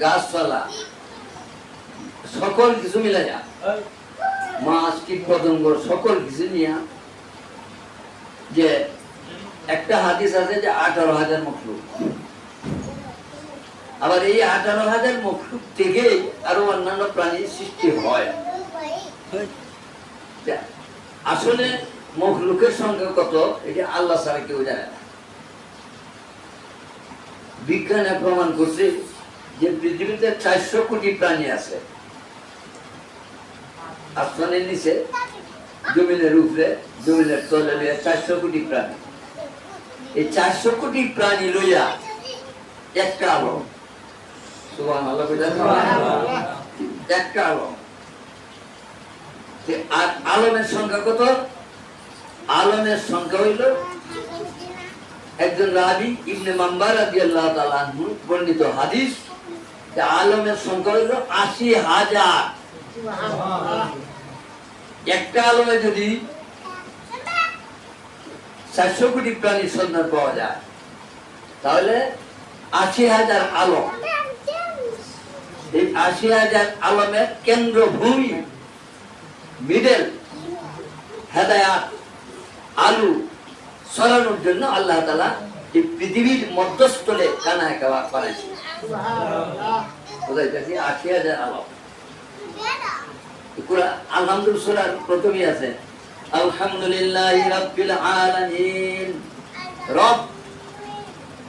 গাছপালা সকল কিছু মিলে যা, মাছ কীট পতঙ্গ সকল কিছু নিয়ে যে একটা হাদিস আছে যে 18,000 মখলুক। আবার এই 18,000 মখলুক থেকে আরো অন্যান্য প্রাণীর সৃষ্টি হয়। আসলে মখলুকের সংখ্যা কত এটা আল্লাহ ছাড়া কেউ জানে না। বিজ্ঞানে প্রমাণ করছে যে পৃথিবীতে 400 কোটি প্রাণী আছে, আসমানের নিচে, জমিনের উপরে, জমিনের তলে লইয়া 400 কোটি প্রাণী। এই 400 কোটি প্রাণী লইয়া একটা আলম, সুবহানাল্লাহ, একটা আলম। আর আলমের সংখ্যা কত? আলমের সংখ্যা হইল, একজন রাবী ইবনে মাম্বার রাদিয়াল্লাহু তাআলা আনহু বর্ণিত হাদিস, যে আলমের সংখ্যা হইল 80,000। একটা আলমে যদি 400 কোটি প্রাণীর সন্ধান পাওয়া যায়, তাহলে 80,000 আলম। এই 80,000 আলমের কেন্দ্রভূমি, মিডল, হেদায়াত, আলু ছড়ানোর জন্য আল্লাহ তাআলা এই পৃথিবীর মধ্যস্থলে কানায় কাবা বানাইছে। বুঝাইতেছি 80,000 আলম। আলহামদুলিল্লাহ সূরার প্রথমেই আছে আলহামদুলিল্লাহি রাব্বিল আলামিন। রব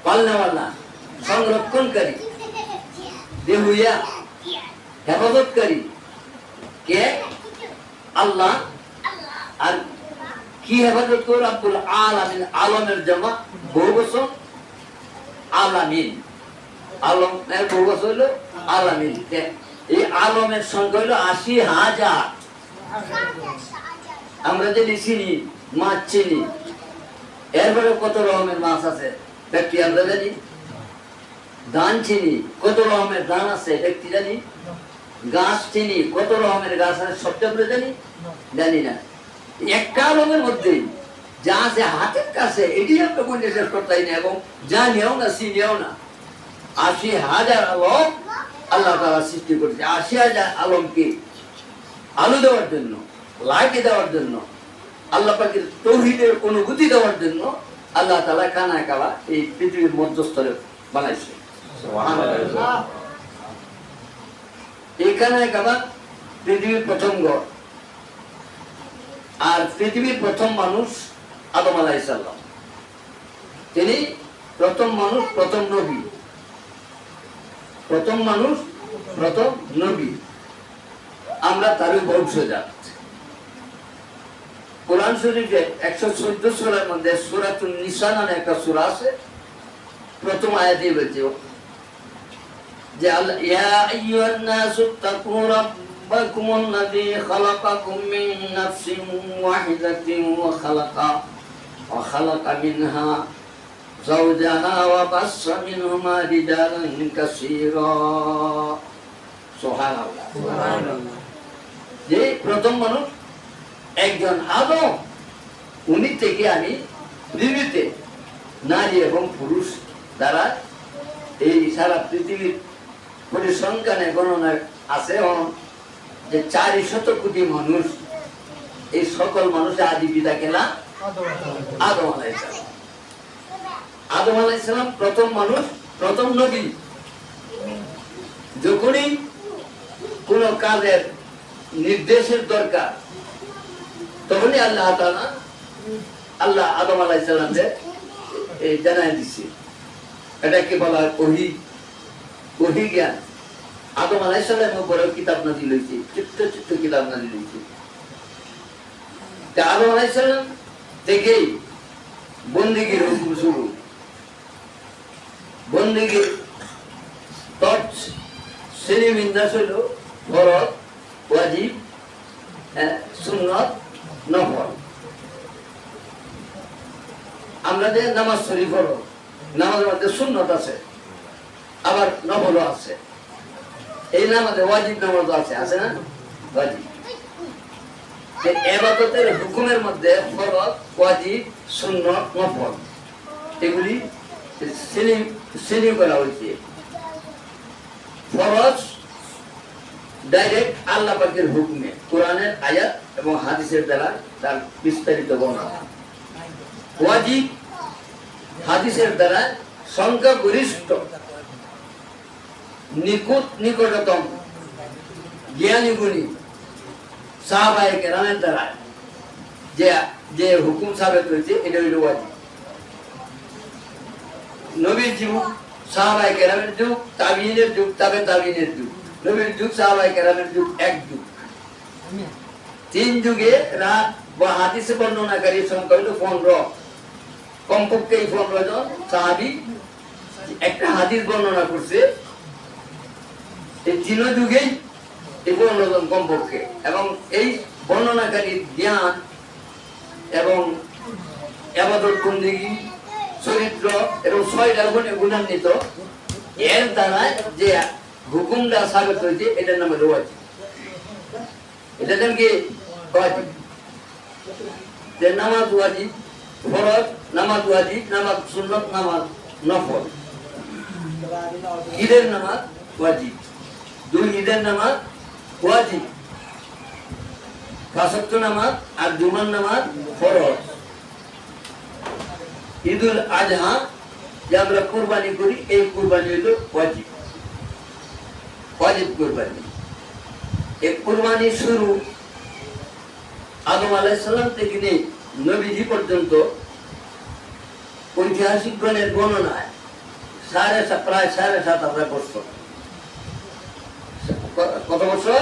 পালনেওয়ালা, সংরক্ষণকারী, দেহুয়া, হেফাজতকারী কে? আল্লাহ। আর কি হেফাজত করে? রাব্বুল আলামিন। আলমের জামা বহুবচন আলামিন, আলমের বহুবচন হলো আলামিন। এই আলমের সংখ্যা হলো 80,000। আমরা যদি চিনি, মাছ চিনি, এরপরে কত রকমের মাছ আছে ব্যক্তি আমরা জানি। ধান চিনি, কত রকমের ধান আছে ব্যক্তি জানি। গাছ চিনি, কত রকমের গাছ আছে সবটা আমরা জানি, জানি না। একটা আলমের মধ্যেই যা আছে হাতের কাছে, এটি আমরা কোন শেষ করতে না, এবং জানিও না, চিনিও না। 80,000 আলম আল্লাহ তাআলা সৃষ্টি করেছে। 80,000 আলমকে আলো দেওয়ার জন্য, লাইট দেওয়ার জন্য, আল্লাহ পাকের তৌহিদের অনুভূতি দেওয়ার জন্য আল্লাহ তাআলা কানায় কাবা এই পৃথিবীর মধ্যস্থলে বানাইছে। সুবহানাল্লাহ। এই কানায় কাবা পৃথিবীর প্রথম ঘর। আর পৃথিবীর প্রথম মানুষ আদম আলাইহিস সালাম। তিনি প্রথম মানুষ, প্রথম নবী। প্রথম মানুষ, প্রথম নবী, আমরা তারই বংশজাত। কোরআন শরীফে 114 সূরার মধ্যে সূরাতুন নিসা নামে একটা সূরা আছে। প্রথম আয়াতে বলছে যে ইয়া আইয়ুহান নাসু তাকু রাব্বাকুমুল্লাযী খালাকাকুম মিন নাফসিন ওয়াহিদাতিন ওয়া খালাকা মিনহা زوجها وبص منهما رجالا كثيرا। সুবহানাল্লাহ। যে প্রথম মানুষ একজন আদম, উনি থেকে আমি পৃথিবীতে নারী এবং পুরুষ দ্বারা এই সারা পৃথিবীর পরিসংখ্যানে গণনা আছে যে 400 কোটি মানুষ। এই সকল মানুষের আদি পিতা কেনা আদম আলাইহিস সালাম। আদম আলাইহিস সালাম প্রথম মানুষ, প্রথম নবী। যখনই কোন কাজের নির্দেশের দরকার, তখনই আল্লাহ তাআলা আদম আলাইহিস সালামকে জানাই দিচ্ছে। এটাকে বলা হয় ওহী, ওহী জ্ঞান। আদম আলাইহিস সালামের উপরে কিতাব নাযিল হয়েছে, চিত্ত কিতাব নাযিল হয়েছে। আদম আলাইহিস সালাম থেকেই বন্দেগীর হুকুম শুরু। বন্দেগীর শ্রেণীবিন্যাস হইল ফরজ, ওয়াজিব, সুন্নত, নফল। আমরা যে নামাজ শরীফ পড়ো, নামাজের মধ্যে সুন্নত আছে, আবার নফলও আছে। এই নামাজে ওয়াজিব নামাজও আছে, আছে না? ওয়াজিব। ইবাদতের হুকুমের মধ্যে ফরজ, ওয়াজিব, সুন্নত, নফল এগুলি শ্রেণী করা হয়েছে। ফরজ ডাইরেক্ট আল্লাহ পাকের হুকুমে, কোরআনের আয়াত এবং হাদিসের দ্বারা তার বিস্তারিত বর্ণনা। ওয়াজিব হাদিসের দ্বারা সংখ্যাগরিষ্ঠ নিকটতম জ্ঞানী গুণী সাহাবায়ে কেরামের দ্বারা যে হুকুম সাবেত হয়েছে এটা হইল ওয়াজিব। নবীর যুগ, সাহাবায়ে কেরামের যুগ, তাবিঈনের যুগ, তাবে তাবিঈনের যুগ। নবীর যুগ, সাহাবায়ে কেরামের যুগ, এক যুগ। 3 যুগে রাত বা হাদিসে বর্ণনাকারীর সংখ্যা হইল 15। কমপক্ষে 15 জন সাহাবী একটা হাদিস বর্ণনা করছে। এই 3 যুগেই এই 15 জন কমপক্ষে, এবং এই বর্ণনাকারীর জ্ঞান এবং ইবাদত বন্দেগী, চরিত্র এবং 6টা গুণে গুণান্বিত, এর দ্বারা যে হুকুমটা সাবিত হয়েছে এটার নাম হলো ওয়াজিব। এটার নাম কি? ওয়াজিব। যে নামাজ ওয়াজিব, ফরজ, নামাজ ওয়াজিব, নামাজ সুন্নাত, নামাজ নফল। ঈদের নামাজ ওয়াজিব, 2 ঈদের নামাজ ওয়াজিব, 5 ওয়াক্ত নামাজ আর জুমার নামাজ ফরজ। ঈদুল আজহা যে আমরা কুরবানি করি, এই কুরবানি হলো ওয়াজিব, ওয়াজিব কুরবানি। এই কুরবানি শুরু আদম আলাইহিস সালাম থেকে নিয়ে নবীজি পর্যন্ত ঐতিহাসিক গণের গণনায় প্রায় 7,500 বছর। কত বছর?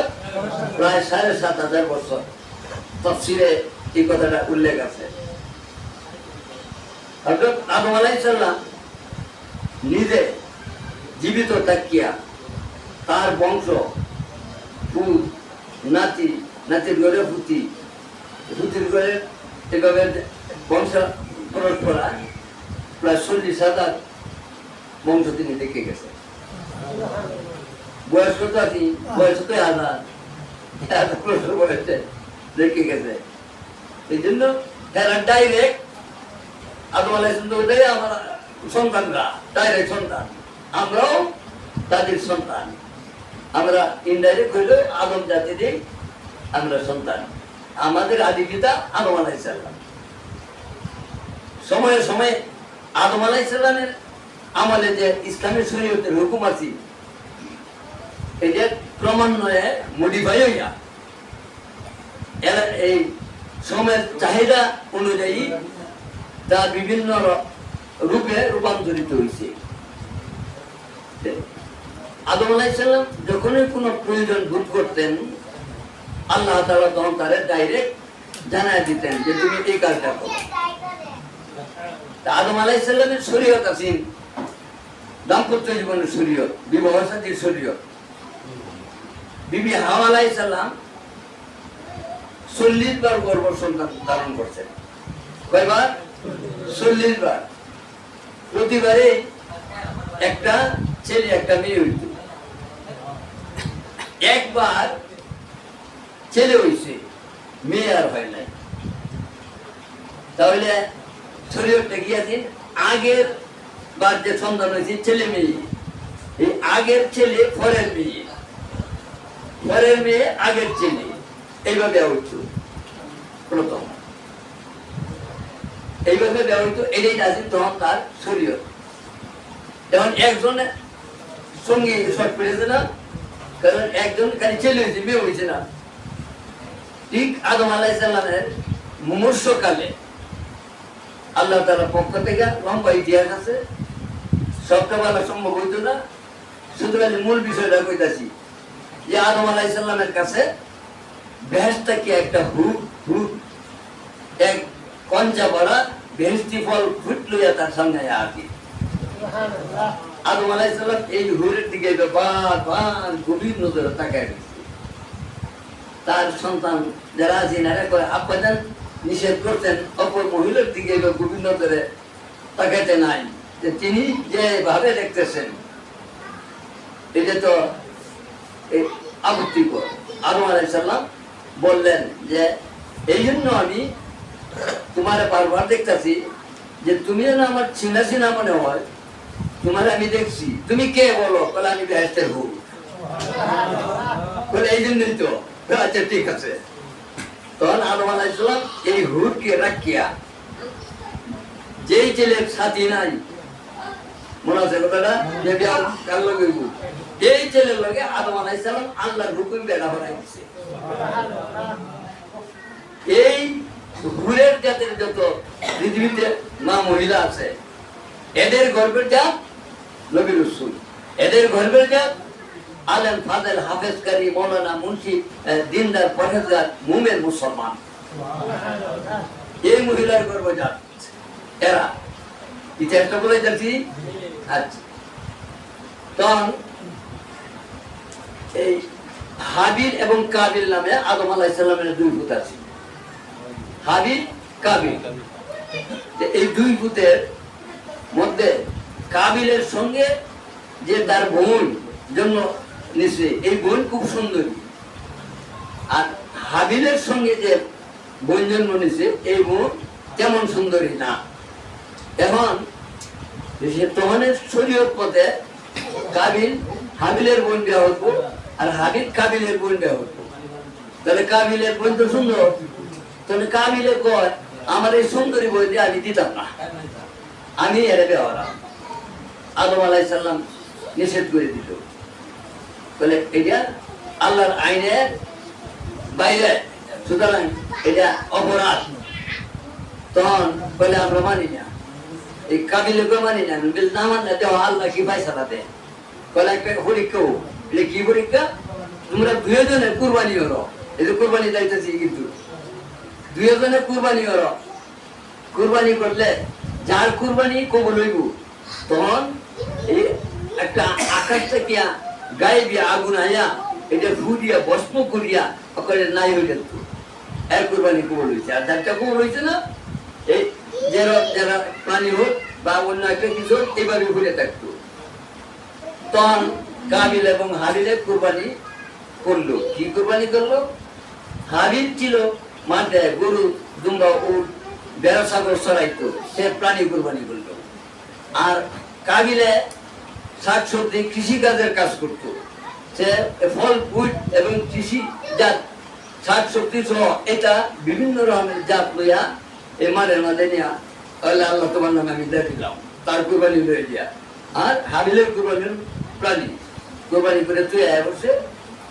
প্রায় 7,500 বছর। তাফসীরে এই কথাটা উল্লেখ আছে। হযরত আদম আলাইহিস সালাম নিজে জীবিত থাকিয়া তার বংশ, পুত, নাতি, নাতির ঘরে পুতি, পুতির ঘরে এভাবে বংশ পরস্পরা প্রায় 40,000 বংশ তিনি দেখে গেছে। বয়স কত আছে? বয়স তো 1000 বয়সে দেখে গেছে। এই জন্য এরা ডাইরেক্ট আদম আলাইহিস সালাম আমার সন্তানরা, ডাইরেক্ট সন্তান, আমরাও তাদের সন্তান। আমরা ইনডাইরেক্ট হইলে আদম জাতিদের আমরা সন্তান। আমাদের আদি পিতা আদম আলাইহিস সালাম। সময়ে সময়ে আদম আলাইহিস সালামের আমলে যে ইসলামের শরীয়তের হুকুম আছে, এটা ক্রমান্বয়ে মডিফাই হইয়া এরা এই সময়ের চাহিদা অনুযায়ী তা বিভিন্ন রূপে রূপান্তরিত হয়েছে। আদম আলাইহিস সালাম যখনই কোনো প্রয়োজন বোধ করতেন, আল্লাহ তাআলা তখন তারে ডাইরেক্ট জানায় দিতেন যে তুমি এই কাজটা করো। আদম আলাইহিস সালামের শরীয়ত আছে দাম্পত্য জীবনের শরীয়ত, বিবাহ শাদীর শরীয়ত। বিবি হাওয়া আলাইহিস সালাম 40 বার গর্ভ সন্তান ধারণ করছেন। কয়বার? 40 বার। প্রতিবারে একটা ছেলে একটা মেয়ে হইত। একবার ছেলে হইছে, মেয়ে আর হয় নাই। তাহলে শরীয়তটা কি আছে? আগের বার যে সন্তান হয়েছে ছেলে মেয়ে, এই আগের ছেলে পরের মেয়ে, পরের মেয়ে আগের ছেলে, এইভাবে দেওয়া হইত প্রথম। এইভাবে দেওয়া হইত, এটাই আছে তখন তার শরীয়ত। এখন একজনের সঙ্গে শর্ট পেয়েছে না, কারণ একজন খালি ছেলে হয়েছে, মেয়ে হয়েছে না। ঠিক আদম আলাইহিস সালামের মুমূর্ষকালে আল্লাহ তাআলার পক্ষ থেকে লম্বা ইতিহাস আছে, সবটা বলা সম্ভব হইত না। সুতরাং মূল বিষয়টা কইতাছি যে আদম আলাইহিস সালামের কাছে বেহেশত থেকে একটা এক কঞ্চা ভরা বেহেশতি ফল ফুট লইয়া তার সামনে আসি। আদম আলাইহিস সালাম এই হুরের দিকে বারবার গভীর নজরে তাকায় গেছে। তার সন্তান যারা আছে এনারা কয় আব্বাজান নিষেধ করতেন অপর মহিলার দিকে গভীর নজরে তাকাইতে নাই, যে তিনি যেভাবে দেখতেছেন এটা তো আপত্তিকর। আদম আলাইহিস সালাম বললেন যে এই জন্য আমি তোমার বারবার দেখতেছি যে তুমি যেন আমার চিনা চিনা মনে হয়, তোমার আমি দেখছি, তুমি কে বলো? বলে আমি বেহেশতের হুর। বলে এই জন্যই তো। আচ্ছা ঠিক আছে। তখন আদম আলাইহিস সালাম এই হুরকে রাখিয়া, যেই ছেলের সাথী নাই, মনে আছে কথাটা, যে কার লগে হইব, এই ছেলের লগে আদম আলাইহিস সালাম আল্লাহর হুকুম বেড়া হরাই দিছে। এই হুরের জাতের যত পৃথিবীতে মা মহিলা আছে, এদের গর্বের জাত নবী রাসূল, এদের গর্বের জাত আলেম ফাজেল হাফেজকারী মৌলানা মুন্সি দিনদার পরহেজগার মুমিন মুসলমান। এই মহিলার গর্বজাত এরা। ইতিহাসটা বলে যাচ্ছি। আচ্ছা, তখন এই হাবিল এবং কাবিল নামে আদম আলাইহিস সালামের দুই পুত্র আছে, হাবিল কাবিল। এই দুই পুত্রের মধ্যে কাবিলের সঙ্গে যে তার বোন জন্ম নিছে, এই বোন খুব সুন্দরী। আর হাবিলের সঙ্গে যে বোন জন্ম নিছে, এই বোন তেমন সুন্দরী না। এখন তখনের শরীয়ত পথে কাবিল হাবিলের বোন দেওয়া হতো, আর হাবিল কাবিলের বোন দেওয়া হতো। তাহলে কাবিলের বোন তো সুন্দর, তাহলে কাবিলে কয় আমার এই সুন্দরী বোন দিয়ে আমি দিতাম না, আমি এর বেওয়ারাম। আদম আলাইহিস সালাম নিষেধ করে দিত, বলে এটা আল্লাহর আইনের বাইরে, সুতরাং এটা অপরাধ। তখন বলে আমরা মানি না, এই কাবিলকে মানি না। না মানলে দেওয়া আল্লাহ কি ফায়সালা দেয়। বলে একটা পরীক্ষা, এটা কি পরীক্ষা, তোমরা দুজনে কুরবানি করো। এই যে কুরবানি যাইতেছি, কিন্তু দুজনে কুরবানি করো। কুরবানি করলে যার কুরবানি কবুল হইব, তখন এই একটা আকাশ থেকে গায়ে দিয়ে আগুন আয়া এটা ফুটিয়া ভস্ম করিয়া ওখানে নাই হয়ে যেত, এর কুরবানি কবুল হয়েছে। আর যারটা কবুল হয়েছে না, এই যারা যারা প্রাণী হোক বা অন্য একটা কিছু এবারে ঘুরে থাকতো। তখন কাবিল এবং হাবিলের কুরবানি করলো। কি কুরবানি করলো? হাবিল ছিল মাঠে গরু দুম্বা উট বেড়া সাগর চড়াইতো, সে প্রাণী কুরবানি করলো। আর কাবিলে শাকসবজি কৃষিকাজের কাজ করত, সে ফল ফুল এবং কৃষি জাত শাকসবজি সহ এটা বিভিন্ন রকমের জাত লইয়া এই মাঠের মাঝে নিয়া আল্লাহ তোমার নামে আমি দিয়ে দিলাম, তার কুরবানি লয়ে দিয়া। আর হাবিলের কুরবানির প্রাণী কুরবানি করে তুই বসে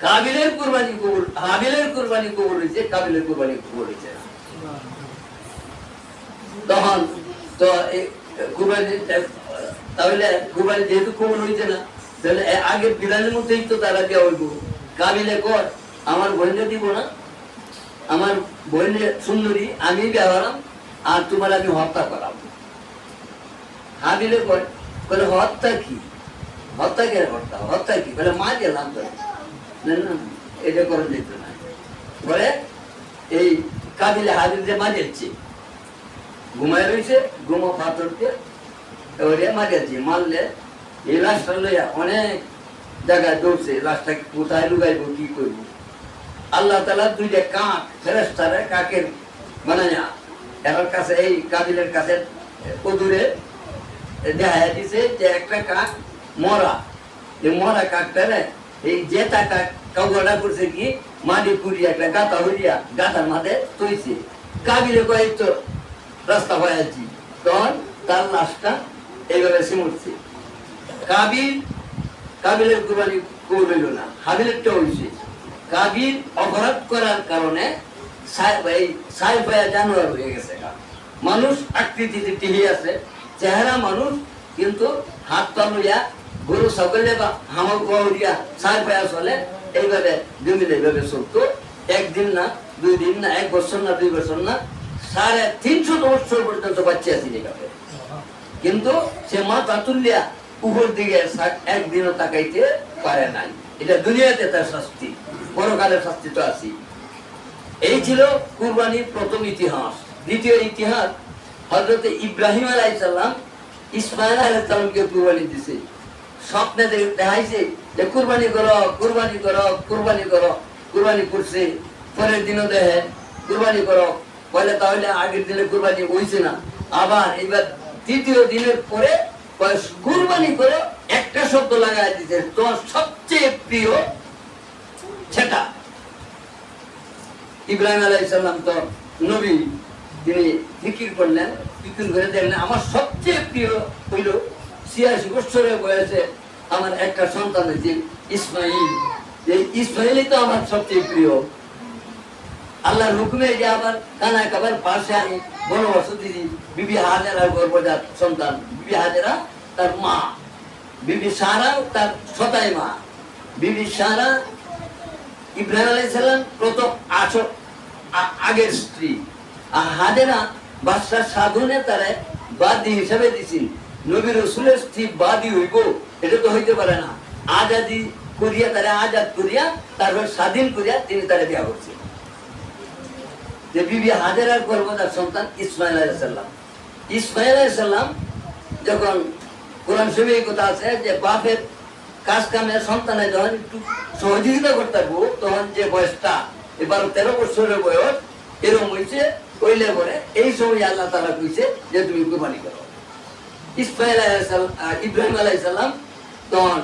কাবিলের কুরবানি কবুল, হাবিলের কুরবানি কবুল হয়েছে, কাবিলের কুরবানি কবুল হয়েছে। তখন তো এই কুরবানি, তাহলে কুরবানি যেহেতু কবুল হয়েছে না, তাহলে আগের বিধানের মধ্যেই তো তারা দেওয়া হইব। কাবিলে কর আমার বোনকে দিব না, আমার বোনের সুন্দরী আমি ব্যবহারাম, আর তোমার আমি হত্যা করাম। হাবিলে কর বলে হত্যা কি, হত্যা কে হত্যা, হত্যা কি বলে মা গেলাম তো না, এটা করা যেত না। বলে এই কাবিলে হাবিল যে মা যাচ্ছে, ঘুমায় রয়েছে, ঘুমো পাথরকে মারিয়াছি, মারলে এই লাশটা লইয়া অনেক জায়গায় দৌড়ছে, লাশটা কোথায় লুগাইব, কি করবো। আল্লাহ তাআলা দুইটা কাক ফেরেশতারে কাকের বানায়া এর কাছে, এই কাবিলের কাছে কদুরে দেখা দিছে যে একটা কাক মরা, যে মরা কাকটারে এই জেতা কাক কাউগড়া করছে কি মাটি পুড়িয়া একটা গাতা হইয়া গাতার মাঝে তৈছে। কাবিলে কয়েক তো রাস্তা হয়েছি, তখন তার লাশটা এইভাবে সিমুটছে। কাবিলের কুরবানি কবুল হইল না, হাবিলেরটা হয়েছে। কাবিল অপরাধ করার কারণে জানোয়ার হয়ে গেছে। মানুষ আকৃতিতে টিভি আছে, চেহারা মানুষ, কিন্তু হাত পা লইয়া গরু ছাগলে বা হামল কুয়া সাই পায়া চলে, এইভাবে জমিলে এইভাবে চলতো। একদিন না, 2 দিন না, 1 বছর না, 2 বছর না, 350 বছর পর্যন্ত বাচ্চা আছে। কিন্তু সে মাথা তুলিয়া উপর দিকে একদিনও তাকাইতে পারে নাই। এটা দুনিয়াতে তার শাস্তি, পরকালের শাস্তি তো আছে। এই ছিল কুরবানির প্রথম ইতিহাস। দ্বিতীয় ইতিহাস, হযরত ইব্রাহিম আলাইহিস সালাম ইসমাঈল আলাইহিস সালামকে কুরবানি দিয়েছে। স্বপ্নে দেখাইছে যে কুরবানি করো, কুরবানি করো, কুরবানি করো। কুরবানি করছে, পরের দিনও দেখে কুরবানি করো, বলে তাহলে আগের দিনে কুরবানি হইছে না, আবার এবার তৃতীয় দিনের পরে কুরবানি করো, একটা শব্দ লাগাই দিতে, তোমার সবচেয়ে প্রিয় সেটা। ইব্রাহিম আলাইহিস সালাম তো নবী, তিনি জিকির করলেন, জিকির করে দেখলেন আমার সবচেয়ে প্রিয় হইল ৮৬ বছরের বয়সে আমার একটা সন্তান হয়েছে ইসমাইল। এই ইসমাইলই তো আমার সবচেয়ে প্রিয়। আল্লাহর হুকুমে যে আমার কানা কাবার পাশে আমি বনবসতি বিবি হাজেরার গর্ভজাত সন্তান, বিবি হাজেরা তার মা, বিবি সারা তার সতাই মা। বিবি সারা ইব্রাহিম আলাইহিস সালাম প্রথম আগের স্ত্রী, আর হাজেরা বাদশার সাধনে তারা বাদী হিসাবে দিছেন। নবী রাসূলের স্ত্রী বাদী হইব এটা তো হইতে পারে না। আজাদি করিয়া তারা আজাদ করিয়া তারপর স্বাধীন করিয়া তিনি তারা বিয়া করছেন। যে বিবি হাজেরার গর্ভজাত সন্তান ইসমাইল আলাইহিস সালাম। ইসমাইল আলাইহিস সালাম যখন কোরআন শরীফে এই কথা আছে যে বাপের কাজ কামে সন্তানে যখন একটু সহযোগিতা করতে পারবো, তখন যে বয়সটা 12-13 বছরের বয়স এরকম হয়েছে, কইলে পরে এই সময় আল্লাহ তাআলা কইছে যে তুমি কুরবানি করো। ইসমাইল আলাইহিস সালাম, ইব্রাহিম আলাইহিস সালাম তখন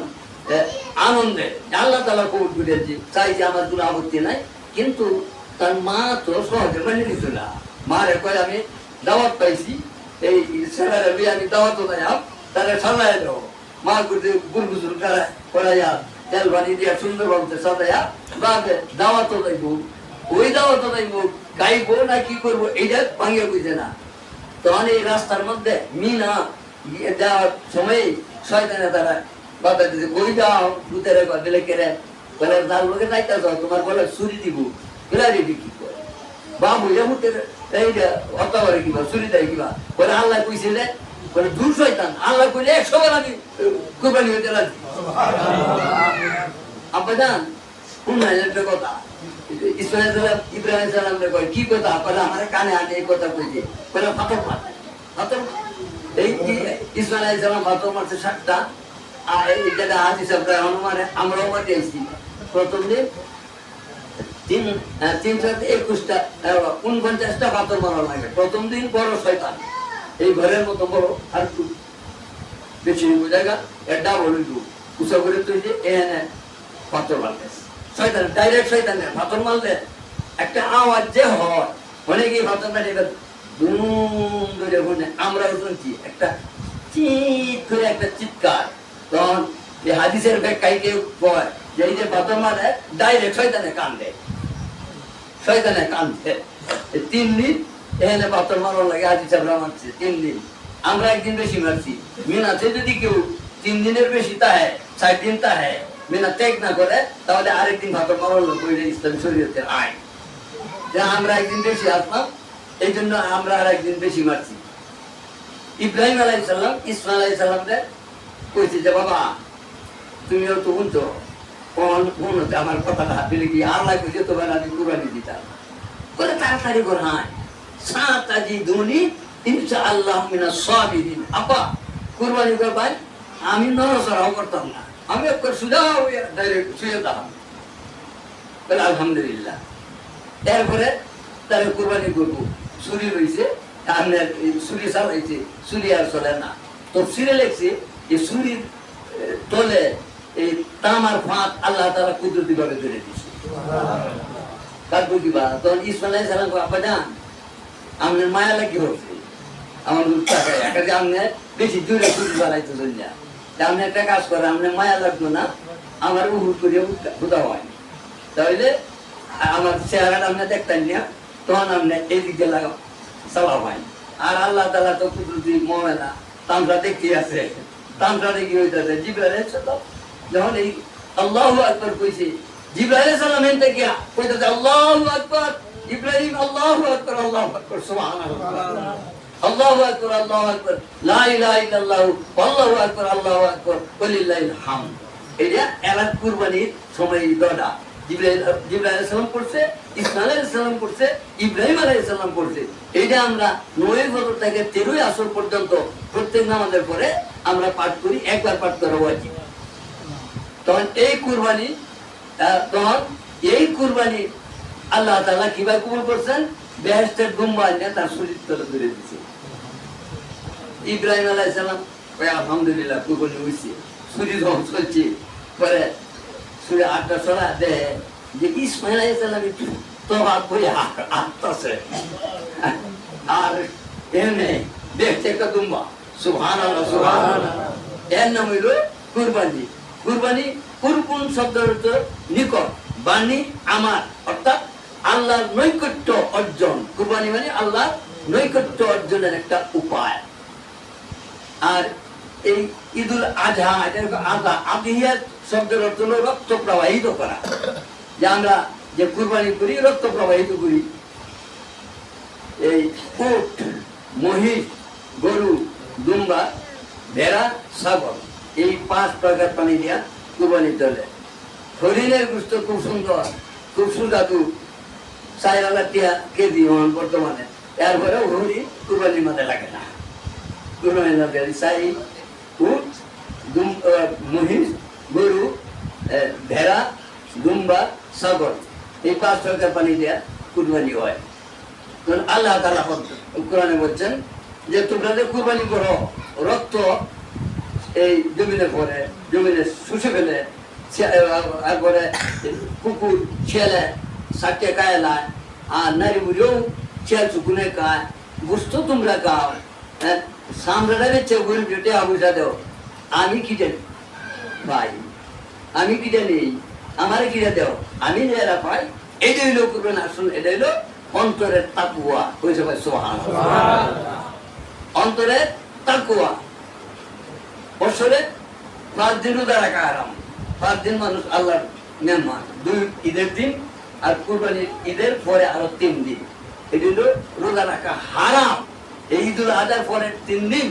আনন্দে আল্লাহ তাআলা কবুল করেছে, চাই যে আমার কোনো আপত্তি নাই। কিন্তু তার মা তো সহজে মানে নিত না। মারে কয় আমি দাওয়াত পাইছি, এই ছেলের আমি দাওয়াত দেব, তারা সাজায় দেবো। মা করতে গুরগুজুর করাইয়া তেল পানি দিয়া সুন্দর ভাবে সাজাইয়া বাপে দাওয়াত দেব। ওই দাওয়াত দেব গাইবো না কি করবো এইটা ভাঙিয়া বুঝে না। তখন এই রাস্তার মধ্যে মিনা যাওয়ার সময় শয়তানে তারা বাধা দিতে, কই যাও ভূতের দিলে কেড়ে বলে তার লোকে যাইতে যাও, তোমার বলে ছুরি দিব ফেলারি বিক্রি করে বাবু ভূতের এইটা হত্যা করে কিবা ছুরি দেয় কিবা বলে আল্লাহ কইছে যে বলে দূর শয়তান, আল্লাহ কইলে ১০০ বার আমি কুরবানি হইতে রাজি। আপা জান শুনলেন একটা কথা, ইসমাইল সালাম ইব্রাহিম সালাম কয় কি কথা, বলে আমার কানে আনে এই কথা কইছে, বলে পাথর মারতে পাথর। এই ইসমাইল আলাইহিস সালাম পাথর মারছে ৭টা। আর এই জায়গা হাদিস অনুমানে আমরাও মারতে আসছি। প্রথম দিন ৩২১টা ৪৯টা পাথর মারা লাগে। প্রথম দিন বড় শয়তান, এই ঘরের মতো বড়, আর একটু বেশি জায়গা এটা বলে উৎসব করে তুই এনে পাথর মারতে শয়তান, ডাইরেক্ট শয়তানের পাথর মারলে একটা আওয়াজ যে হয়, অনেকে পাথর মারে এবার বুম ধরে বলে আমরাও শুনছি একটা চিৎ করে একটা চিৎকার। তখন এই হাদিসের ব্যাখ্যায় কয় যে এই যে পাথর মারে ডাইরেক্ট শয়তানে কান্দে, শয়তানে কান্দে। ৩ দিন এখানে পাথর মারার লাগে হাজি সাহেবরা মারছে ৩ দিন। আমরা একদিন বেশি মারছি। মিনাতে যদি কেউ ৩ দিনের বেশি তাহে ৬০ দিন তাহে মিনা ত্যাগ না করে, তাহলে আরেকদিন পাথর মারার লোক ইসলামী শরীয়তের আইন। যে আমরা একদিন বেশি আসলাম, এই জন্য আমরা আর একদিন বেশি মারছি। ইব্রাহিম আলাইহিস সালাম ইসমাইল আলাইহিস সালামকে কইছে যে বাবা তুমিও তো শুনছো, আমার কথাটা দিলে কি আল্লাহ কইছে তোমার আমি কুরবানি দিতাম, বলে তাড়াতাড়ি করে নাই সাতাজিদুনি ইনশাআল্লাহ মিনাস সাবিরিন। আপা কুরবানি করবাই, আমি নরসরাও করতাম না, আমি একবার সুজা হইয়া ডাইরেক্ট শুয়ে যেতাম, বলে আলহামদুলিল্লাহ। এরপরে তারা কুরবানি করবো, ছুরি রয়েছে, আপনার ছুরি চালাইছে, ছুরি আর চলে না। তফসিরে লেখছে এই ছুরির তলে এই তামার ফাঁক আল্লাহ তাআলা কুদরতি ভাবে ধরে দিয়েছে। কাটবো কিবা তখন ইসমাইল আলাইহিস সালাম আপা জান আপনার মায়া লাগি হচ্ছে আমার যে আপনি বেশি জোরে ছুরি চালাইতেছেন না, আপনি একটা কাজ করে আপনার মায়া লাগতো না, আমার উহুদ করে হুদা হয়, তাহলে আমার চেহারাটা আপনি দেখতেন না, তখন আপনি এই দিকে লাগা চালা হয়। আর আল্লাহ তাআলা তো কুদরতি মোমেনা তামরা দেখতে আছে, তামরা দেখি হইতেছে। জিবরাইল আলাইহিস সালাম যখন এই আল্লাহু আকবার কইছে, জিবরাইল আলাইহিস সালাম এনতে কি কইতেছে আল্লাহু আকবার, ইব্রাহিম আল্লাহু আকবার, আল্লাহু আকবার, সুবহানাল্লাহ, আল্লাহু আকবার, আল্লাহু আকবার, লা ইলাহা ইল্লাল্লাহ, আল্লাহু আকবার, আল্লাহু আকবার, ওয়ালিল্লাহিল হামদ। এটা এলাক কুরবানির সময় দোয়া জিবরাইল আলাইহিস সালাম পড়ছে, ইসমাইল আলাইহিস সালাম পড়ছে, ইব্রাহিম আলাইহিস সালাম পড়ছে। এইটা আমরা ৯ বছর থেকে ১৩ আসর পর্যন্ত প্রত্যেক নামাজের পরে আমরা পাঠ করি, একবার পাঠ করা ওয়াজিব। তখন এই কুরবানি, তখন এই কুরবানি আল্লাহ তাআলা কিভাবে কবুল করছেন, বেহেশতের গুম্বা নিয়ে তার শরীর তলে ধরে দিয়েছে। ইব্রাহিম আলাইহিস সালাম আলহামদুলিল্লাহ কুরবানি হইছে, ছুরি যখন চলছি পরে ছুরি 8টা ছড়া দেয় যে ইসমাইল আলাইহিস সালাম একটু তোবা করে আসতেছে আর এমনি দেখতে একটা দুম্বা সুবহানাল্লাহ সুবহানাল্লাহ এর নাম হইল কুরবানি কুরবানি কুরবান শব্দের অর্থ নিকট বাণী আমার অর্থাৎ আল্লাহর নৈকট্য অর্জন কুরবানি মানে আল্লাহর নৈকট্য অর্জনের একটা উপায় আর এই ঈদুল আজহা আদিহিয়া শব্দের অর্থ হলো রক্ত প্রবাহিত করা যে আমরা যে কুরবানি করি রক্ত প্রবাহিত করি এই উট মহিষ গরু দুম্বা ভেড়া ছাগল এই 5 প্রকার প্রাণী দিয়া কুরবানি চলে হরিণের গোশত খুব সুন্দর খুব সুস্বাদু 4,000 টাকা কেজি বর্তমানে এরপরে হরিণ কুরবানির মধ্যে লাগে না কুরবানির মধ্যে চাই উট মহিষ গরু ভেড়া দুম্বা ছাগল এই 5 প্রকার প্রাণী দিয়া কুরবানি হয় আল্লাহ তাআলা কোরআনে বলছেন যে তোমরা যে কুরবানি করো রক্ত এই জমিনে পড়ে জমিনে শুষে ফেলে তারপরে কুকুর ছেলে সাথে কায়লায় আর নারী বুড়িও ছেল চুকুনে খায় বুঝতো তোমরা খাও সামরাটা বেচে গরিব জুটে আবুজা দেও আমি কি জানি ভাই আমি কি জানি আমার কিরা দেও আমি যারা পাই এটাই হইলো করবেন আসুন এটা হইলো অন্তরের তাকুয়া হয়েছে ভাই সুবহানাল্লাহ অন্তরের তাকুয়া বছরে 5 দিন রোজা রাখা হারাম 5 দিন মানুষ আল্লাহর মেহমান 2 ঈদের দিন আর কুরবানির ঈদের পরে আরো 3 দিন এটা হলো রোজা রাখা হারাম এই ঈদুল আজহার পরে 3 দিন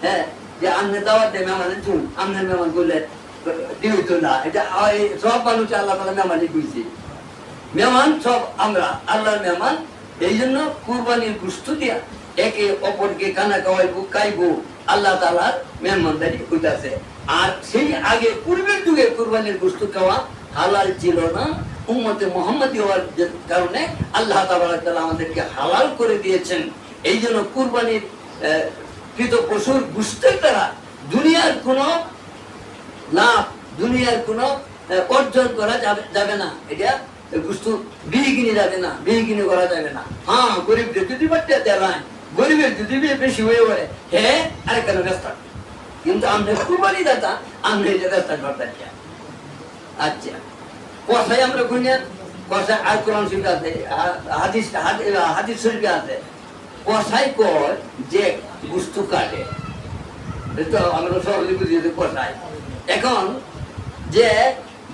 হ্যাঁ যে আমনে দাওয়াত দেয় মেহমানের চুন আমনে মেহমান করলে দিত না এটা সব মানুষ আল্লাহ তাআলা মেহমানই কইছে মেহমান সব আমরা আল্লাহর মেহমান এই জন্য কুরবানির গোশত দিয়া একে অপরকে কানা খাওয়াইবো খাইবো আল্লাহ তাআলার মেহমানদারি হইতাছে আর সেই আগে পূর্বের যুগে কুরবানির গোশত খাওয়া হালাল ছিল না উম্মতে মুহাম্মাদী হওয়ার কারণে আল্লাহ তাআলা আমাদেরকে হালাল করে দিয়েছেন এই জন্য কুরবানির কৃত পশুর গোশতের দ্বারা দুনিয়ার কোনো লাভ দুনিয়ার কোনো অর্জন করা যাবে না এটা গোশত বিহি কিনে যাবে না বিহি কিনে করা যাবে না হ্যাঁ গরিবদের যদি বাড়তে দেয় গরিবের যদি বেশি হয়ে পড়ে হ্যাঁ আরে কেন ব্যস্ত কিন্তু আমরা কুরবানি দাতা আমরা এই ব্যস্ত করতে চাই আচ্ছা কথায় আমরা গুনিয়া কথা আর কোরআন শরীফে আছে হাদিস শরীফে আছে কথায় কয় যে গোশত কাটে তো আমরা সহজে বুঝি যে কথায় এখন যে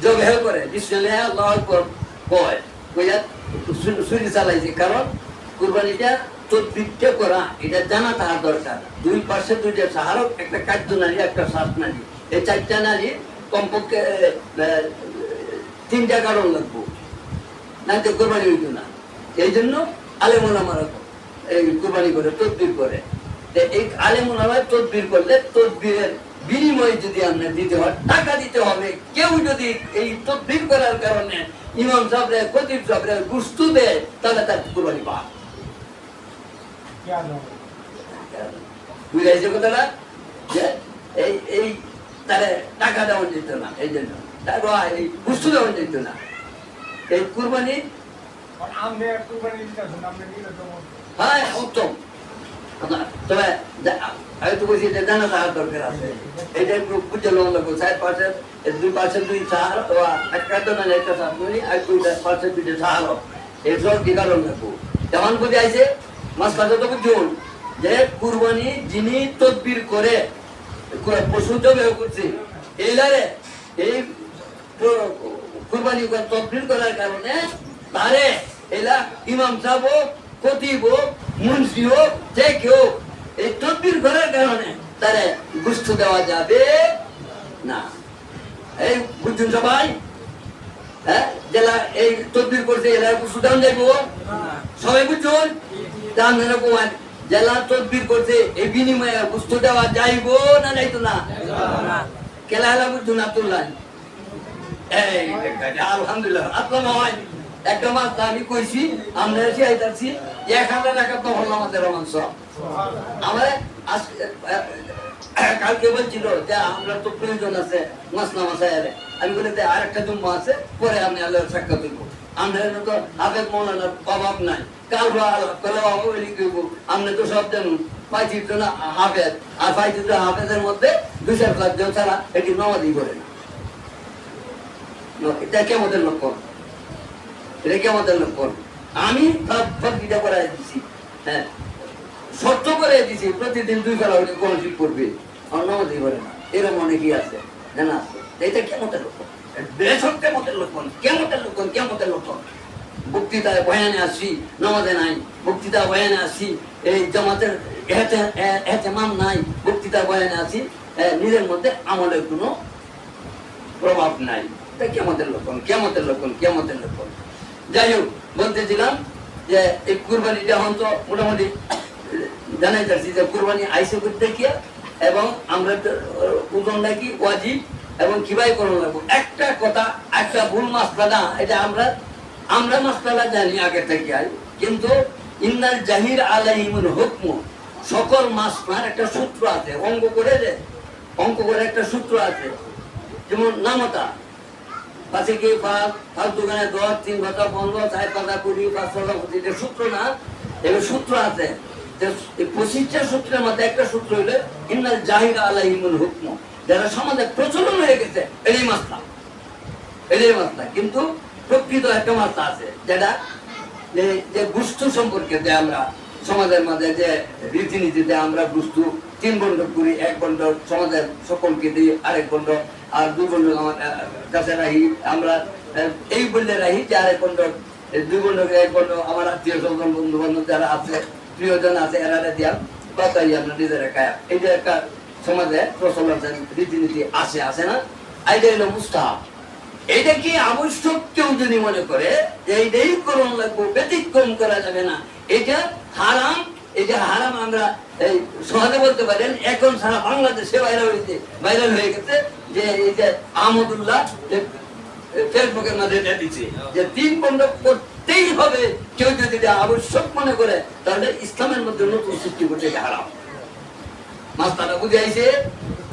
জবাহ করে বিসমিল্লাহ আল্লাহু আকবার কয় কইয়া ছুরি চালাইছে কারণ কুরবানিটা তদবিরটা করা এটা জানা তার দরকার 2 পাশে 2টা সাহারক একটা কার্য নারী একটা শ্বাস নারী এই 4টা নারী কমপক্ষে 3টা কারণ লাগবো না তো কুরবানি হইতো না এই জন্য আলেম ওলামারা এই কুরবানি করে তদবির করে এই আলেম ওলামা তদবির করলে তদবিরের বিনিময়ে যদি আমরা দিতে হয় টাকা দিতে হবে কেউ যদি এই তদবির করার কারণে ইমাম সাহেবরে খতিব সাহেবরে গোশত দেয় তাহলে তার কুরবানি পায় বুঝাইছে কথাটা যে এই তারে টাকা দেওয়া যেত না এই জন্য তারপর এই গোশত দেওয়া যেত না এই কুরবানি হ্যাঁ উত্তম তবে আমি তো বলছি জানা তাহার দরকার আছে এটা একটু বুঝে লোন লাগবো 2 পাশে 2 সাহার অথবা একটা তো না একটা সাহার আর 2 পাশে 2 সাহার এই সব কি কারণ লাগবো যেমন বুঝে আইছে মাছ কাছে তো বুঝুন যে কুরবানি যিনি তদবির করে পশু জবাই করছে এইলারে এই কুরবানি তদবির করার কারণে তারে এলা ইমাম সাহেব খতিব মুন্সি হোক যে কেউ এই তদবির করার কারণে তারে গোশত দেওয়া যাবে না এই বুঝুন সবাই হ্যাঁ যারা এই তদবির করছে এরা গোশত দেওয়া যাইব সবাই বুঝুন দাম কমান জেলা তদবির করছে এই বিনিময়ে গোশত দেওয়া যাইব না যাইতো না কেলা হেলা বুঝুন আব্দুল্লাহ এই আলহামদুলিল্লাহ আপনার হয় একটা মাছ আমি কইছি আমরা এসে আইতাছি 1000 টাকা তো হলো আমাদের রোমাঞ্চ আমার কালকে বলছিল যে আমরা তো প্রয়োজন আছে মাসলা মাসায়ারে, আমি বলি যে আর একটা জুম্মা আছে, পরে আমি আল্লাহর সাক্ষাৎ করবো। আমরা তো হাফেজ মৌলানার অভাব নাই, কাল আমরা তো সব জানুন পাইচিত্র না হাফেজ, আর পাইচিত্র হাফেজের মধ্যে 2-4 জন ছাড়া এটি নমাজই করে না। এটা কেমতের লক্ষণ, এটা কেমতের লক্ষণ। আমি ফকিটা করাই দিছি, হ্যাঁ সত্য করে দিছি, প্রতিদিন 2 বেলা হলে কনসিড করবে, আর নমাজই করে না। এরকম অনেকই আছে, জানা আছে। এটা কেমতের লক্ষণ, বেশক কেমতের লক্ষণ, কেমতের লক্ষণ, কেমতের লক্ষণ। বক্তৃতায় বয়ানে আসি, নামাজে নাই। বক্তৃতা বয়ানে আসি, এই জামাতের এহতেমাম নাই। বক্তৃতা বয়ানে আসি, নিজের মধ্যে আমলের কোনো প্রভাব নাই। এটা কেমতের লক্ষণ, কেমতের লক্ষণ, কেমতের লক্ষণ। যাই হোক, বলতেছিলাম যে এই কুরবানিটা এখন তো মোটামুটি জানাই যাচ্ছি যে কুরবানি আইসে করতে গিয়া, এবং আমরা ওজনটা কি ওয়াজিব এবং কিভাবে করণ লাগবো। একটা কথা, একটা ভুল মাসলা না, এটা আমরা মাসলা জানি আগে থেকে, কিন্তু ইন্নাল জাহির আলাইহিমুল হুকম, সকল মাসলার একটা সূত্র আছে, অঙ্ক করে একটা সূত্র আছে। যেমন নামতা পাশে কি ফাল দোকানে 10, 3 পাতা 15, 4 পাতা 20, 5 পাতা 25, সূত্র না, এর সূত্র আছে। 25টা সূত্রের মধ্যে একটা সূত্র হইলে ইন্নাল জাহির আলাইহিমুল হুকম, যারা সমাজে প্রচলন হয়ে গেছে এটাই মাসলা, এটাই মাসলা। কিন্তু প্রকৃত একটা মাসলা আছে, যেটা যে বস্তু সম্পর্কে, যে আমরা সমাজের মাঝে যে রীতিনীতিতে আমরা বস্তু 3 বন্ধক করি, 1 বন্ধক সমাজের সকলকে দিই, আরেক বন্ধক আর 2 বন্ধক আমার কাছে রাখি, আমরা এই বললে রাখি যে আরেক বন্ধক, 2 বন্ধকের 1 বন্ধক আমার আত্মীয় স্বজন বন্ধু বান্ধব যারা আছে, প্রিয়জন আছে, এরা দিয়া বাতাই আমরা নিজেরা খায়া। এইটা একটা সমাজে প্রচলন রীতিনীতি আসে না, এইটা হলো মুস্তাহাব। এটা কি আবশ্যক কেউ যদি মনে করে যে এইটাই করণ লাগবো, ব্যতিক্রম করা যাবে না, এটা হারাম, এটা হারাম আমরা এই সহজে বলতে পারেন। এখন সারা বাংলাদেশে ভাইরাল হয়ে গেছে যে এই যে আহমদুল্লাহ ফেসবুকের মধ্যে দিচ্ছে যে 3 বন্ধক করতেই হবে, কেউ যদি এটা আবশ্যক মনে করে তাহলে ইসলামের মধ্যে নতুন সৃষ্টি করতে, এটা হারাম। মাসলাটা বুঝে আইছে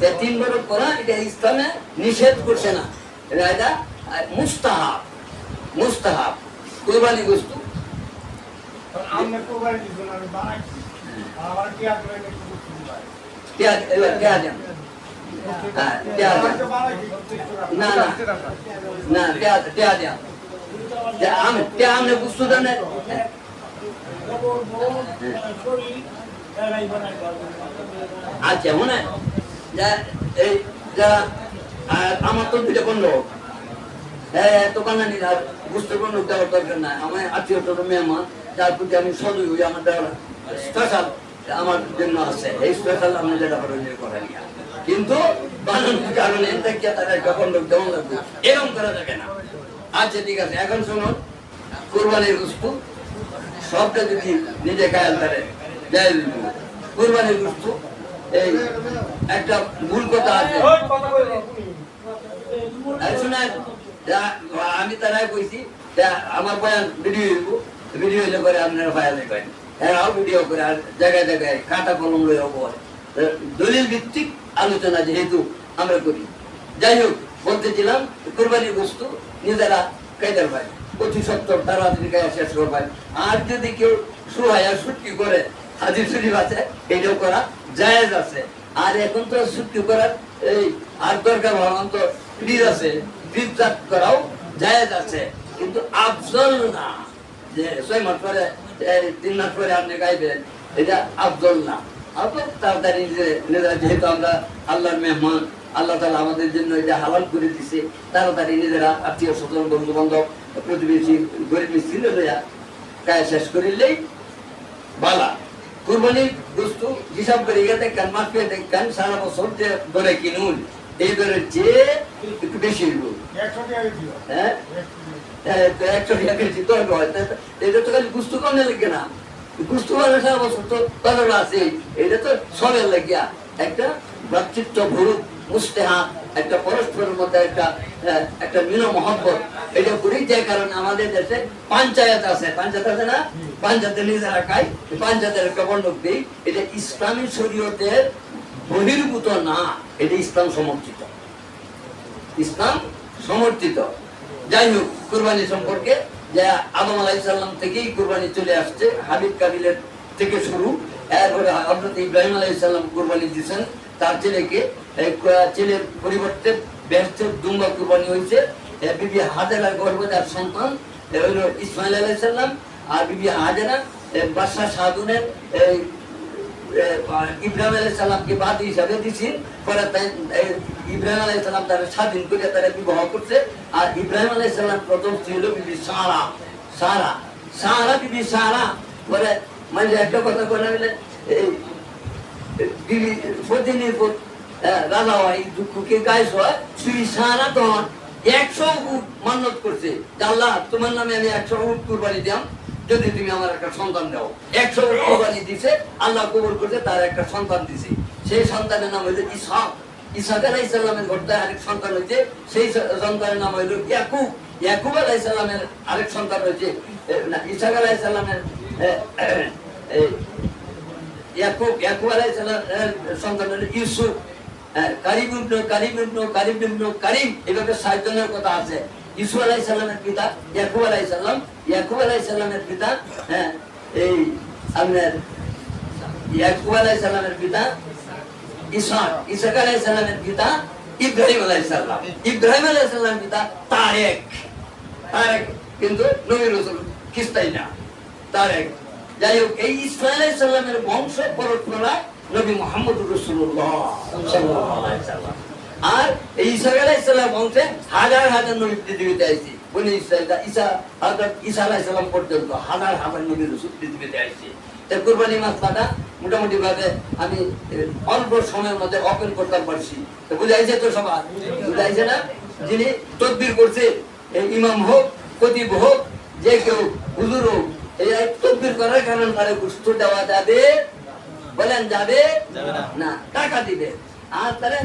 যে 3 বন্ধক করা এটা ইসলামে নিষেধ করছে না, এটা মুস্তাহাব, মুস্তাহাব। কুরবানি বস্তু আমরা কোরবানি দিব না, আমি বানাইছি আমার কি আসলে একটু বুঝতে পারি পেঁয়াজ, এবার পেঁয়াজ দেন। হ্যাঁ পেঁয়াজ দেন। না না না, পেঁয়াজ দেন। আমি বুঝতে দেন। আচ্ছা মনে এই যারা আমার তো 2টা বন্ধু, দোকানে নিলে আর বুঝতে কোনো দেওয়ার দরকার নাই। আমার আত্মীয় মেহমান যার প্রতি আমি সদয় হই, আমার স্পেশাল আমার জন্য আছে, এই স্পেশাল আমি যেটা করাই। কিন্তু বানানোর কারণে তারা একটা বন্ধক দেওয়া লাগবে, এরকম করা যাবে না। আচ্ছা ঠিক আছে, এখন শুনুন, কুরবানির বস্তু সবটা যদি নিজে খায়াল করে যাই দিব। কুরবানির বস্তু এই একটা ভুল কথা আছে, শুনেন, আমি তারাই কইছি আমার বয়ান ভিডিও হইব, ভিডিও হইলে পরে আপনারা ফায়াল দেখবেন, এরাও ভিডিও করে আর জায়গায় জায়গায় খাতা কলম লয়ে অবয় দলিল ভিত্তিক আলোচনা যেহেতু আমরা করি। যাই হোক, বলতেছিলাম কুরবানির বস্তু নিজেরা খাইতে পারে, অতি সত্তর তাড়াতাড়ি গায়ে শেষ করবেন। আর যদি কেউ সুহায়া ছুটকি করে, হাজির শরীফ আছে, এটাও করা জায়েজ আছে। আর এখন তো ছুটকি করার এই আর দরকার ভাবলাম তো ফ্রিজ আছে, ফ্রিজ করাও জায়েজ আছে, কিন্তু আফজল না যে 6 মাস পরে 3 মাস পরে আপনি গাইবেন, এটা আফজল না। আফজল তাড়াতাড়ি নিজেরা, যেহেতু আমরা আল্লাহর মেহমান, আল্লাহ তাআলা আমাদের জন্য এটা হালাল করে দিছে, তাড়াতাড়ি নিজেরা আত্মীয় স্বজন বন্ধু বান্ধব প্রতিবেশী গরিব মিসকিন লইয়া গায়ে শেষ করিলেই বালা। কুরবানির বস্তু হিসাব করে দেখেন, মাস পেয়ে দেখেন সারা বছর যে দরে কিনুন, এই দরের চেয়ে একটু বেশি হইব। হ্যাঁ 100 টাকা কেজি দর হয়, এটা তো খালি গুস্তু কমে লাগে না, গুস্তু মানে সারা বছর তো দর আছে, এটা তো সবের লাগিয়া একটা ভ্রাতৃত্ব ভরুক মুস্তেহা, একটা পরস্পরের মধ্যে একটা মিল মহব্বত, এটা করি। যে কারণে আমাদের দেশে পঞ্চায়েত আছে, পঞ্চায়েত আছে না, পঞ্চায়েতে নিজেরা খাই, পঞ্চায়েতের একটা বন্ধক দিই, এটা ইসলামী শরীয়তের বহির্ভূত না, এটা ইসলাম সমর্থিত, ইসলাম সমর্থিত। যাই হোক, কুরবানি সম্পর্কে যে আদম আলাইহিস সালাম থেকেই কুরবানি চলে আসছে, হাবিব কাবিলের থেকে শুরু। এরপরে হযরত ইব্রাহিম আলাইহিস সালাম কুরবানি দিয়েছেন তার ছেলেকে, ছেলের পরিবর্তে বেহেশতের দুম্বা কুরবানি হয়েছে। বিবি হাজেরার গর্ভে তার সন্তান হইল ইসমাইল আলাইহিস সালাম। আর বিবি হাজেরা বাদশাহ শাহদুনের ইব্রাহিম আলাইহিস সালামকে বাদী হিসাবে দিয়েছি। পরে ইব্রাহিম আলাইহিস সালাম তারা স্বাধীন করে তারা বিবাহ করছে। আর ইব্রাহিম আলাইহিস সালাম প্রথম ছিল বিবি সারা, সারা বিবি সারা। পরে মানে একটা কথা বলা হলে বিবি ফতিনের রাজা হয় দুঃখকে গায়ে হয়, বিবি সারা তখন 100 উট মান্নত করছে, আল্লাহ তোমার নামে আমি 100 উট কুরবানি দিলাম যদি তুমি আমার একটা সন্তান দাও। 100 উট কুরবানি দিছে, আল্লাহ কবুল করছে, তার একটা সন্তান দিছে। সেই সন্তানের নাম হইল ইসহাক। ইসহাক আলাইহিস সালামের ঘরটায় আরেক সন্তান হয়েছে, সেই সন্তানের নাম হইল ইয়াকুব। ইয়াকুব আলাইহিস সালামের আরেক সন্তান হয়েছে, ইসহাক আলাইহিস সালামের ইয়াকুব আলাইহিস সালামের সন্তান হইল ইউসুফ। কারিম এভাবে 7 জনের কথা আছে। ইউসুফ আলাইহিস সালামের পিতা ইয়াকুব আলাইহিস সালাম, ইয়াকুব আলাইহিস সালামের পিতা এই আপনার ইয়াকুব আলাইহিস সালামের পিতা ইসহাক, ইসহাক আলাইহিস সালামের পিতা ইব্রাহিম আলাইহিস সালাম, ইব্রাহিম আলাইহিস সালামের পিতা তারেক। কিন্তু নবী রাসূল খ্রিস্টান না, তারেক। যাই হোক, এই ইসমাঈল আলাইহিস সালামের বংশ পরম্পরা নবী মুহাম্মদুর রাসূলুল্লাহ সাল্লাল্লাহু আলাইহি ওয়াসাল্লাম। আর এই ঈসা আলাইহিস সালাম বংশে হাজার হাজার নবী পৃথিবীতে আসছে। বনি ইসরাঈল হযরত ঈসা আলাইহিস সালাম পর্যন্ত হাজার হাজার নবী রাসূল পৃথিবীতে আসছে। তাই কুরবানি মাসলাটা মোটামুটি ভাবে আমি অল্প সময়ের মধ্যে ওপেন করতে পারছি। তো বুঝাইছে তো সবাই? বুঝাইছে না? যিনি তাকবীর করছে, ইমাম হোক, খতিব হোক, যে কেউ হুজুর হোক, এই তাকবীর করার কারণে তারে গোশত দেওয়া যাবে? বলেন যাবে না, টাকা দিবে। আর তাহলে